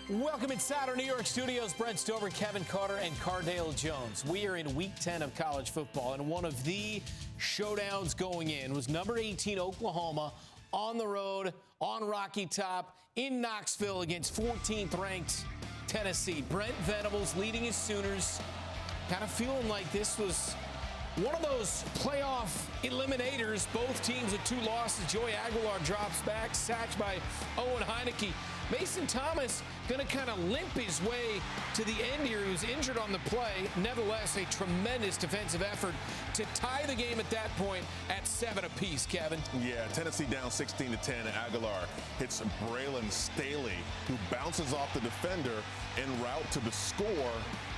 Welcome inside our New York studios. Brent Stover, Kevin Carter, and Cardale Jones. We are in Week 10 of college football, and one of the showdowns going in was number 18 Oklahoma on the road, on Rocky Top, in Knoxville against 14th-ranked Tennessee. Brent Venables leading his Sooners, kind of feeling like this was one of those playoff eliminators. Both teams with 2 losses. Joey Aguilar drops back, sacked by Owen Heineke. Mason Thomas going to kind of limp his way to the end here. He was injured on the play. Nevertheless, a tremendous defensive effort to tie the game at that point at 7 apiece, Kevin. Yeah, Tennessee down 16-10. Aguilar hits Braylon Staley, who bounces off the defender en route to the score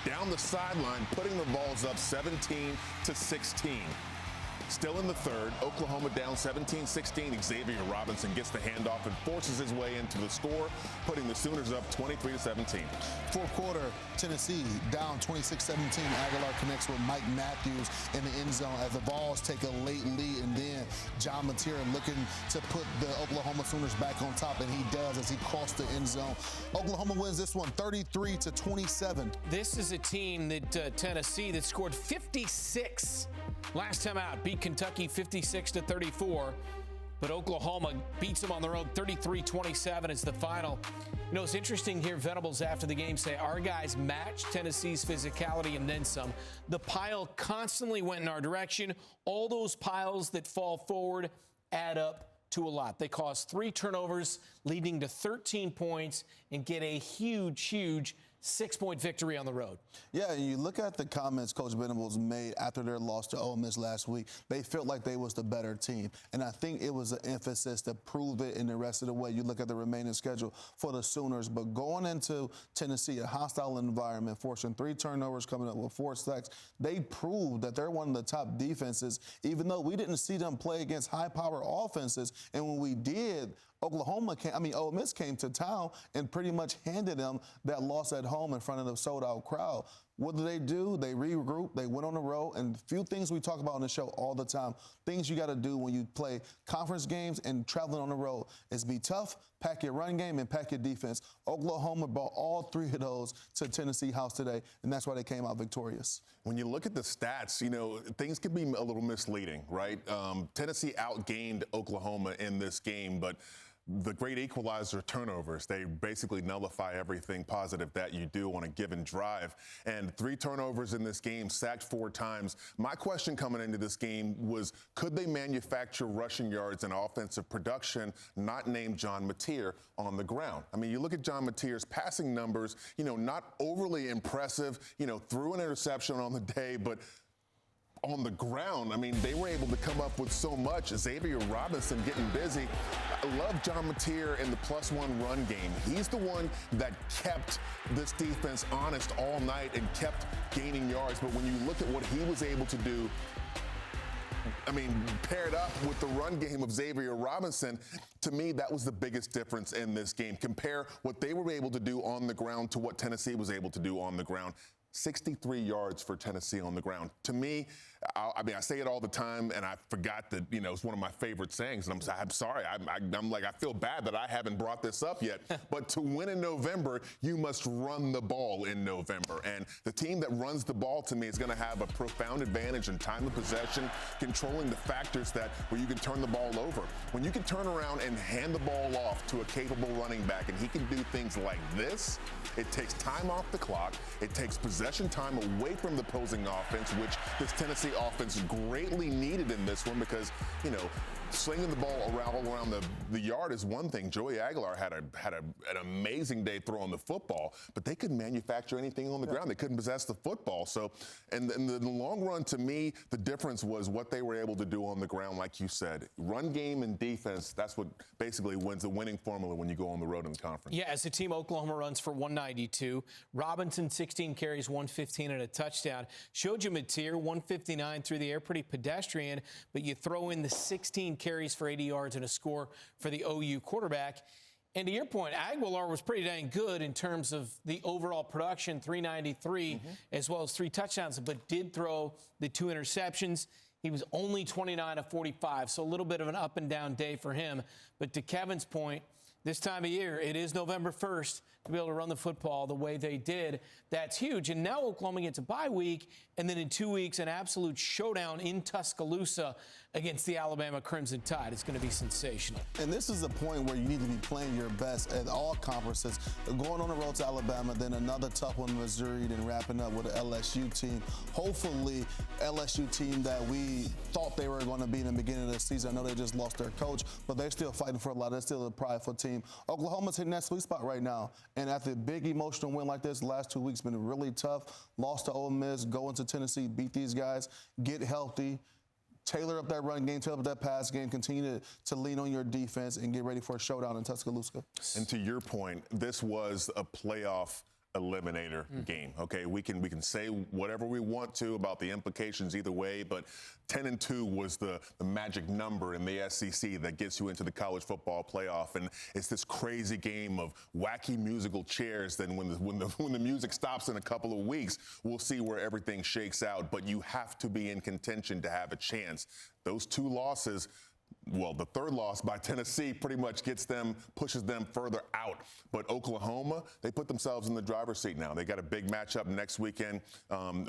down the sideline, putting the Vols up 17-16. Still in the third, Oklahoma down 17-16. Xavier Robinson gets the handoff and forces his way into the score, putting the Sooners up 23-17. Fourth quarter, Tennessee down 26-17. Aguilar connects with Mike Matthews in the end zone as the Vols take a late lead, and then John Mateer looking to put the Oklahoma Sooners back on top, and he does as he crossed the end zone. Oklahoma wins this one 33-27. This is a team that Tennessee that scored 56 last time out, beat Kentucky 56-34, but Oklahoma beats them on the road 33-27 is the final. You know, it's interesting here, Venables after the game say our guys matched Tennessee's physicality and then some. The pile constantly went in our direction. All those piles that fall forward add up to a lot. They caused 3 turnovers, leading to 13 points, and get a huge 6-point victory on the road. Yeah, and you look at the comments Coach Venables made after their loss to Ole Miss last week. They felt like they was the better team, and I think it was an emphasis to prove it in the rest of the way. You look at the remaining schedule for the Sooners, but going into Tennessee, a hostile environment, forcing 3 turnovers, coming up with 4 sacks, they proved that they're one of the top defenses, even though we didn't see them play against high-power offenses. And when we did, Ole Miss came to town and pretty much handed them that loss at home in front of the sold-out crowd. What do? They regrouped, they went on the road, and a few things we talk about on the show all the time, things you got to do when you play conference games and traveling on the road is be tough, pack your run game, and pack your defense. Oklahoma brought all 3 of those to Tennessee House today, and that's why they came out victorious. When you look at the stats, you know, things can be a little misleading, right? Tennessee outgained Oklahoma in this game, but the great equalizer, turnovers. They basically nullify everything positive that you do on a given drive. And 3 turnovers in this game, sacked 4 times. My question coming into this game was, could they manufacture rushing yards and offensive production not named John Mateer on the ground? I mean, you look at John Mateer's passing numbers, you know, not overly impressive, you know, threw an interception on the day, but on the ground, I mean, they were able to come up with so much. Xavier Robinson getting busy. I love John Mateer in the +1 run game. He's the one that kept this defense honest all night and kept gaining yards. But when you look at what he was able to do, I mean, paired up with the run game of Xavier Robinson, to me, that was the biggest difference in this game. Compare what they were able to do on the ground to what Tennessee was able to do on the ground. 63 yards for Tennessee on the ground. To me, I say it all the time, and I forgot that, you know, it's one of my favorite sayings. And I'm sorry. I'm like, I feel bad that I haven't brought this up yet. But to win in November, you must run the ball in November. And the team that runs the ball, to me, is going to have a profound advantage in time of possession, controlling the factors where you can turn the ball over. When you can turn around and hand the ball off to a capable running back, and he can do things like this, it takes time off the clock. It takes possession time away from the opposing offense, which this Tennessee offense greatly needed in this one because, you know, slinging the ball all around the yard is one thing. Joey Aguilar had an amazing day throwing the football, but they couldn't manufacture anything on the ground. They couldn't possess the football. So, and in the long run, to me, the difference was what they were able to do on the ground, like you said. Run game and defense, that's what basically wins the winning formula when you go on the road in the conference. Yeah, as a team, Oklahoma runs for 192. Robinson, 16 carries, 115 and a touchdown. Showed you Mateer, 159 through the air, pretty pedestrian, but you throw in the 16 carries for 80 yards and a score for the OU quarterback. And to your point, Aguilar was pretty dang good in terms of the overall production, 393, as well as 3 touchdowns, but did throw the 2 interceptions. He was only 29 of 45, so a little bit of an up and down day for him. But to Kevin's point, this time of year. It is November 1st to be able to run the football the way they did. That's huge. And now Oklahoma gets a bye week, and then in 2 weeks, an absolute showdown in Tuscaloosa against the Alabama Crimson Tide. It's going to be sensational. And this is a point where you need to be playing your best at all conferences. Going on the road to Alabama, then another tough one in Missouri, then wrapping up with an LSU team. Hopefully, LSU team that we thought they were going to be in the beginning of the season. I know they just lost their coach, but they're still fighting for a lot. They're still a prideful team. Oklahoma's hitting that sweet spot right now. And after a big emotional win like this, the last 2 weeks been really tough. Lost to Ole Miss, go into Tennessee, beat these guys, get healthy, tailor up that run game, tailor up that pass game, continue to lean on your defense, and get ready for a showdown in Tuscaloosa. And to your point, this was a playoff eliminator game. Okay, we can say whatever we want to about the implications either way, but 10-2 was the magic number in the SEC that gets you into the college football playoff. And it's this crazy game of wacky musical chairs. Then when the music stops in a couple of weeks, we'll see where everything shakes out. But you have to be in contention to have a chance. Those two losses. Well, the third loss by Tennessee pretty much pushes them further out. But Oklahoma, they put themselves in the driver's seat now. They got a big matchup next weekend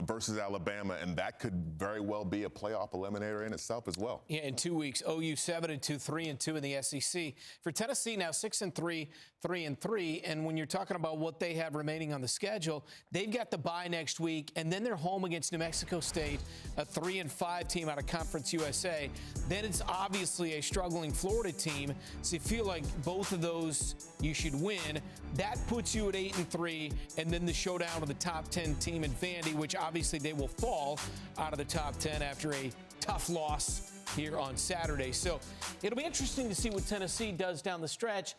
versus Alabama, and that could very well be a playoff eliminator in itself as well. Yeah, in 2 weeks, OU 7-2, 3-2 in the SEC. For Tennessee now 6-3, 3-3, and when you're talking about what they have remaining on the schedule, they've got the bye next week, and then they're home against New Mexico State, a 3-5 team out of Conference USA. Then it's obviously a struggling Florida team, so you feel like both of those you should win. That puts you at 8-3, and then the showdown with the top 10 team in Vandy, which obviously they will fall out of the top 10 after a tough loss here on Saturday. So it'll be interesting to see what Tennessee does down the stretch.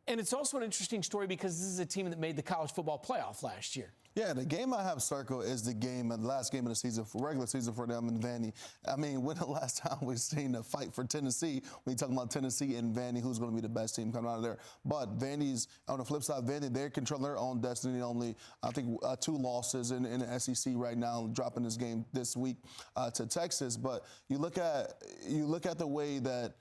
And it's also an interesting story because this is a team that made the college football playoff last year. Yeah, the game I have circled is the last game of the season, regular season for them in Vandy. I mean, when the last time we've seen a fight for Tennessee, when you're talking about Tennessee and Vandy, who's going to be the best team coming out of there. But Vandy's, on the flip side, Vandy, they're controlling their own destiny. Only, I think, 2 losses in the SEC right now, dropping this game this week to Texas. But you look at the way that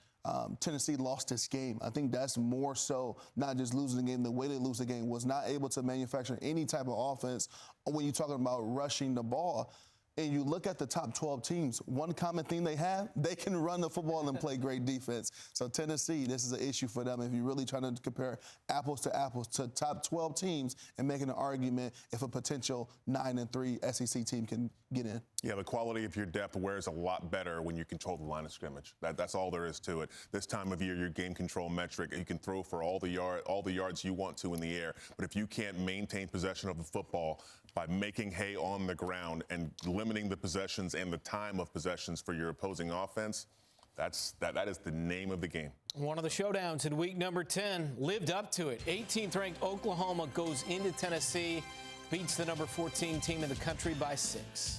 Tennessee lost this game. I think that's more so not just losing the game. The way they lose the game was not able to manufacture any type of offense when you're talking about rushing the ball. And you look at the top 12 teams, one common thing they have, they can run the football and play great defense. So Tennessee, this is an issue for them if you're really trying to compare apples to top 12 teams and making an argument if a potential 9-3 SEC team can get in. Yeah, the quality of your depth wears a lot better when you control the line of scrimmage. That's all there is to it. This time of year, your game control metric, you can throw for all the yards you want to in the air. But if you can't maintain possession of the football by making hay on the ground and limiting the possessions and the time of possessions for your opposing offense, that is the name of the game. One of the showdowns in week number 10 lived up to it. 18th ranked Oklahoma goes into Tennessee, beats the number 14 team in the country by 6.